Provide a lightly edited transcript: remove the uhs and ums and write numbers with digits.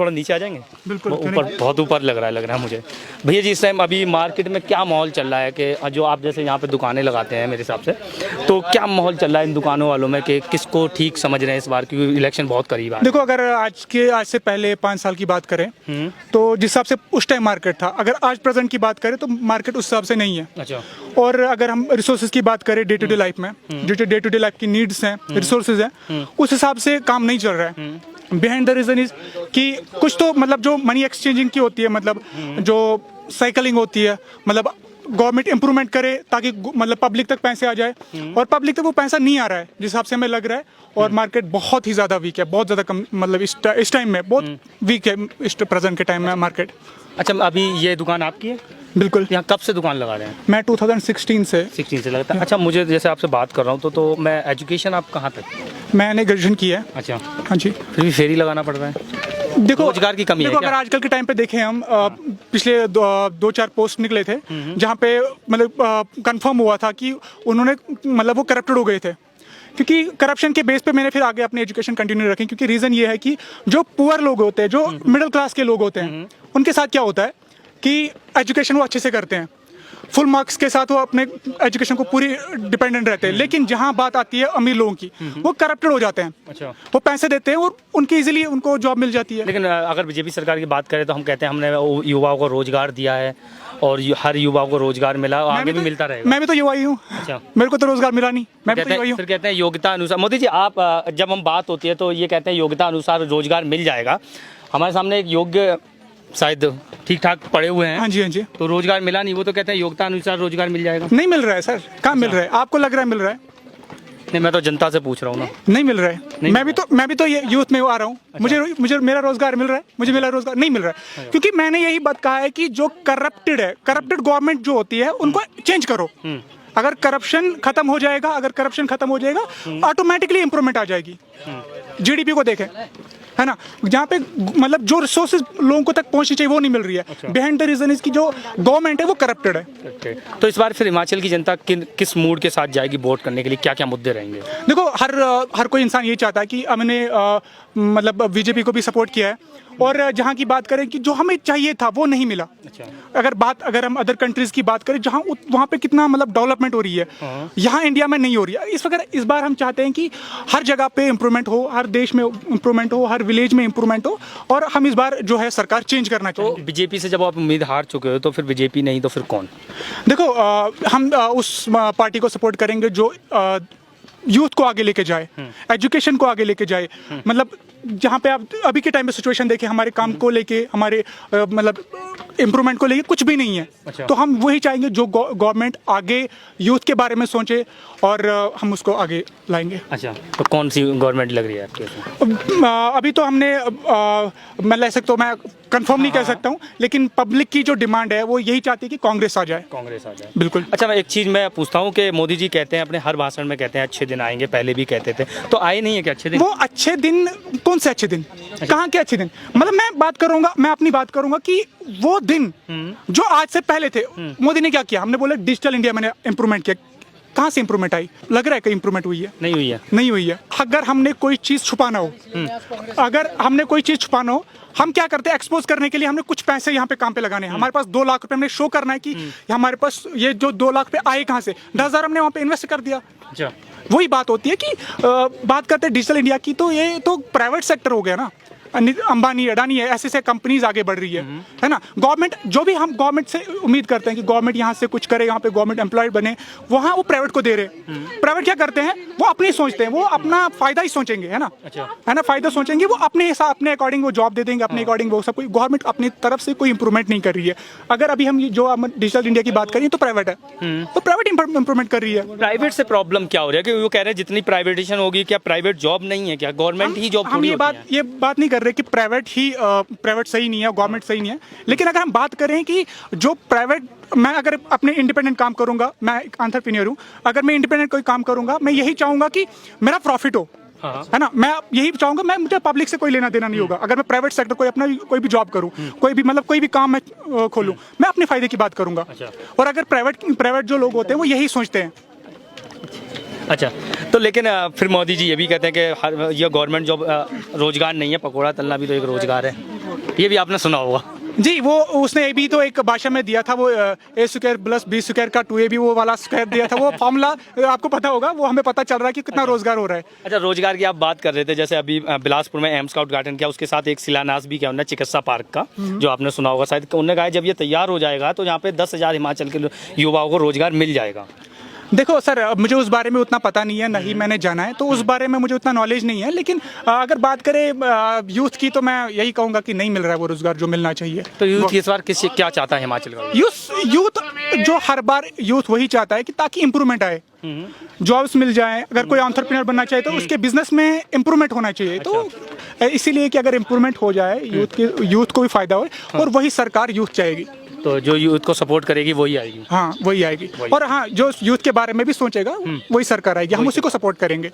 थोड़ा नीचे आ जाएंगे? बिल्कुल, ऊपर, बहुत ऊपर लग रहा है मुझे। भैया जी, इस टाइम अभी मार्केट में क्या माहौल चल रहा है कि जो आप जैसे यहाँ पे दुकानें लगाते हैं मेरे हिसाब से, तो क्या माहौल चल रहा है इन दुकानों वालों में कि किसको ठीक समझ रहे हैं इस बार, क्योंकि इलेक्शन बहुत करीब आ देखो, अगर आज से पहले 5 साल की बात करें तो जिस हिसाब से उस टाइम मार्केट था, अगर आज प्रेजेंट की बात करें तो मार्केट उस हिसाब से नहीं है। अच्छा। और अगर हम रिसोर्सेज की बात करें डे टू डे लाइफ में, जो डे टू डे लाइफ की नीड्स हैं, रिसोर्सेज हैं, उस हिसाब से काम नहीं चल रहा है। बिहाइंड द रीजन इज कि कुछ तो मतलब जो मनी एक्सचेंजिंग की होती है, मतलब जो साइकिलिंग होती है, मतलब गवर्नमेंट इंप्रूवमेंट करे ताकि मतलब पब्लिक तक पैसे आ जाए, और पब्लिक तक वो पैसा नहीं आ रहा है जिस हिसाब से हमें लग रहा है। और मार्केट बहुत ही ज़्यादा वीक है, बहुत ज़्यादा कम, मतलब इस टाइम में बहुत वीक है, इस प्रेजेंट के टाइम में मार्केट। अच्छा, अभी ये दुकान आपकी है? बिल्कुल। यहाँ कब से दुकान लगा रहे हैं? मैं 2016 से 16 से लगता है। अच्छा, मुझे जैसे आपसे बात कर रहा हूँ तो मैं एजुकेशन आप कहाँ तक? मैंने ग्रेजुएशन की है। अच्छा। हाँ जी। फिर भी फेरी लगाना पड़ रहा है? देखो, रोजगार की कमी है देखो, क्या? अगर आजकल के टाइम पे देखें हम, पिछले 2-4 पोस्ट निकले थे जहाँ पे मतलब कंफर्म हुआ था कि उन्होंने मतलब वो करप्टेड हो गए थे, क्योंकि करप्शन के बेस पे मैंने फिर आगे अपनी एजुकेशन कंटिन्यू रखी, क्योंकि रीज़न ये है कि जो पुअर लोग होते हैं, जो मिडिल क्लास के लोग होते हैं, उनके साथ क्या होता है कि एजुकेशन वो अच्छे से करते हैं, फुल मार्क्स के साथ वो अपने एजुकेशन को पूरी डिपेंडेंट रहते हैं, लेकिन जहाँ बात आती है अमीर लोगों की, वो करप्टेड हो जाते हैं। अच्छा। वो पैसे देते हैं और उनकी इजीली उनको जॉब मिल जाती है। लेकिन अगर बीजेपी सरकार की बात करें तो हम कहते हैं हमने युवाओं को रोजगार दिया है और हर युवा को रोजगार मिला और आगे भी मिलता रहेगा। मैं भी तो युवा ही हूँ। अच्छा। मेरे को तो रोजगार मिला नहीं, मैं भी तो युवा ही हूँ। फिर कहते हैं योग्यता अनुसार। मोदी जी, आप जब हम बात होती है तो ये कहते हैं योग्यता अनुसार रोजगार मिल जाएगा। हमारे सामने एक योग्य शायद ठीक ठाक पड़े हुए हैं। हाँ जी, हाँ जी। तो रोजगार मिला नहीं, वो तो कहते हैं योग्यता अनुसार रोजगार मिल जाएगा। नहीं मिल रहा है सर, कहाँ मिल रहा है? आपको लग रहा है मिल रहा है? नहीं, मैं तो जनता से पूछ रहा हूँ ना। नहीं मिल रहा है। मैं भी तो ये यूथ में आ रहा हूँ। मुझे मेरा रोजगार मिल रहा है, मुझे मेरा रोजगार नहीं मिल रहा है, क्योंकि मैंने यही बात कहा है कि जो करप्टेड है, करप्टेड गवर्नमेंट जो होती है, उनको चेंज करो। अगर करप्शन खत्म हो जाएगा, ऑटोमेटिकली इंप्रूवमेंट आ जाएगी। जीडीपी को देखें, है ना, जहाँ पे मतलब जो रिसोर्सेज लोगों को तक पहुंचनी चाहिए वो नहीं मिल रही है। अच्छा। बिहाइंड द रीजन इज की जो गवर्नमेंट है वो करप्टेड है। तो इस बार फिर हिमाचल की जनता किस मूड के साथ जाएगी वोट करने के लिए? क्या क्या मुद्दे रहेंगे? देखो, हर कोई इंसान ये चाहता है कि हमने मतलब बीजेपी को भी सपोर्ट किया है, और जहाँ की बात करें कि जो हमें चाहिए था वो नहीं मिला। अच्छा। अगर हम अदर कंट्रीज की बात करें जहाँ वहाँ पे कितना मतलब डेवलपमेंट हो रही है, यहाँ इंडिया में नहीं हो रही है। इस बार हम चाहते हैं कि हर जगह पे इम्प्रूवमेंट हो, हर देश में इम्प्रूवमेंट हो, हर विलेज में इम्प्रूवमेंट हो, और हम इस बार जो है सरकार चेंज करना तो चाहेंगे। बीजेपी से जब आप उम्मीद हार चुके हो तो फिर बीजेपी नहीं तो फिर कौन? देखो, हम उस पार्टी को सपोर्ट करेंगे जो यूथ को आगे लेके जाए, एजुकेशन को आगे लेके जाए। मतलब जहाँ पे आप अभी के टाइम में सिचुएशन देखें, हमारे काम को लेके, हमारे मतलब इम्प्रूवमेंट को लेके कुछ भी नहीं है। अच्छा। तो हम वही चाहेंगे जो गवर्नमेंट आगे यूथ के बारे में सोचे, और हम उसको आगे लाएंगे। अच्छा, तो कौन सी गवर्नमेंट लग रही है आपके? अभी तो हमने मैं ले सकता हूँ, मैं कंफर्म नहीं कह सकता हूँ, लेकिन पब्लिक की जो डिमांड है वो यही चाहती है कि कांग्रेस आ जाए। कांग्रेस आ जाए, बिल्कुल। अच्छा, मैं एक चीज़ मैं पूछता हूँ कि मोदी जी कहते हैं अपने हर भाषण में कहते हैं अच्छे दिन आएंगे, पहले भी कहते थे, तो आए नहीं है क्या अच्छे दिन? वो अच्छे दिन कौन से अच्छे दिन? कहाँ के अच्छे दिन? मतलब मैं अपनी बात करूंगा कि वो दिन जो आज से पहले थे, मोदी ने क्या किया? हमने बोला डिजिटल इंडिया मैंने इंप्रूवमेंट किया। कहाँ से इंप्रूवमेंट आई? लग रहा है कि इंप्रूवमेंट हुई है? नहीं हुई है। नहीं हुई है। अगर हमने कोई चीज छुपाना हो, हम क्या करते हैं? एक्सपोज करने के लिए हमने कुछ पैसे यहाँ पे काम पे लगाने हैं। हमारे पास 2 लाख रुपए, हमने शो करना है कि हमारे पास ये जो 2 लाख रुपए आए कहाँ से? 10,000 हमने वहाँ पे इन्वेस्ट कर दिया। अच्छा। वही बात होती है कि बात करते हैं डिजिटल इंडिया की, तो ये तो प्राइवेट सेक्टर हो गया ना। अंबानी, अडानी है, ऐसे कंपनीज आगे बढ़ रही है ना। गवर्नमेंट, जो भी हम गवर्नमेंट से उम्मीद करते हैं कि गवर्नमेंट यहाँ से कुछ करे, यहाँ पे गवर्नमेंट एम्प्लॉयड बने, वहाँ वो प्राइवेट को दे रहे। प्राइवेट क्या करते हैं? वो अपने सोचते हैं, वो अपना फायदा ही सोचेंगे, है ना। अच्छा। है ना, फायदा सोचेंगे, वो अपने हिसाब, अपने अकॉर्डिंग वो जॉब दे देंगे, अपने अकॉर्डिंग वो सब। कोई गवर्नमेंट अपनी तरफ से कोई इंप्रूवमेंट नहीं कर रही है। अगर अभी हम जो डिजिटल इंडिया की बात करें तो प्राइवेट है, तो प्राइवेट इंप्रूवमेंट कर रही है। प्राइवेट से प्रॉब्लम क्या हो रही है कि वो कह रहे हैं जितनी प्राइवेटेशन होगी, क्या प्राइवेट जॉब नहीं है क्या? गवर्नमेंट ही जॉब? हम ये बात नहीं कर रहे कि प्राइवेट सही नहीं है, गवर्नमेंट सही नहीं है, लेकिन अगर हम बात करें कि जो प्राइवेट, मैं अगर अपने इंडिपेंडेंट काम करूंगा, मैं एक एंटरप्रेन्योर हूं, अगर मैं इंडिपेंडेंट कोई काम करूंगा, मैं यही चाहूंगा कि मेरा प्रॉफिट हो। हाँ। है ना, मैं यही चाहूंगा, मुझे पब्लिक से कोई लेना देना नहीं होगा। अगर मैं प्राइवेट सेक्टर कोई भी जॉब करूं, कोई भी काम मैं खोलूं, मैं अपने फायदे की बात करूंगा। अच्छा। और अगर प्राइवेट जो लोग होते हैं वो यही सोचते हैं। अच्छा, तो लेकिन फिर मोदी जी ये भी कहते हैं कि ये गवर्नमेंट जॉब रोजगार नहीं है, पकौड़ा तलना भी तो एक रोजगार है। ये भी आपने सुना होगा। जी, वो उसने अभी तो एक भाषा में दिया था, वो ए स्क्वायर प्लस बी स्क्वायर का 2ab वो वाला स्क्वायर दिया था, वो फॉर्मूला आपको पता होगा, वो हमें पता चल रहा है कि कितना रोजगार हो रहा है। अच्छा, रोजगार की आप बात कर रहे थे, जैसे अभी बिलासपुर में एम्स का उद्घाटन किया, उसके साथ एक शिलान्यास भी किया उन्होंने चिकित्सा पार्क का, जो आपने सुना होगा शायद। उन्होंने कहा जब ये तैयार हो जाएगा तो यहाँ पे 10,000 हिमाचल के युवाओं को रोजगार मिल जाएगा। देखो सर, मुझे उस बारे में उतना पता नहीं है, नहीं मैंने जाना है, तो उस बारे में मुझे उतना नॉलेज नहीं है। लेकिन अगर बात करें यूथ की, तो मैं यही कहूँगा कि नहीं मिल रहा है वो रोजगार जो मिलना चाहिए। तो यूथ इस बार किस क्या चाहता है हिमाचल का? यूथ जो हर बार यूथ वही चाहता है कि ताकि इम्प्रूवमेंट आए, जॉब्स मिल जाए। अगर कोई एंटरप्रेन्योर बनना चाहे तो उसके बिजनेस में इम्प्रूवमेंट होना चाहिए। तो इसीलिए कि अगर इम्प्रूवमेंट हो जाए, यूथ को भी फायदा हो, और वही सरकार यूथ चाहेगी। तो जो यूथ को सपोर्ट करेगी वही आएगी। हाँ, वही आएगी। और हाँ, जो यूथ के बारे में भी सोचेगा वही सरकार आएगी, हम उसी को सपोर्ट करेंगे।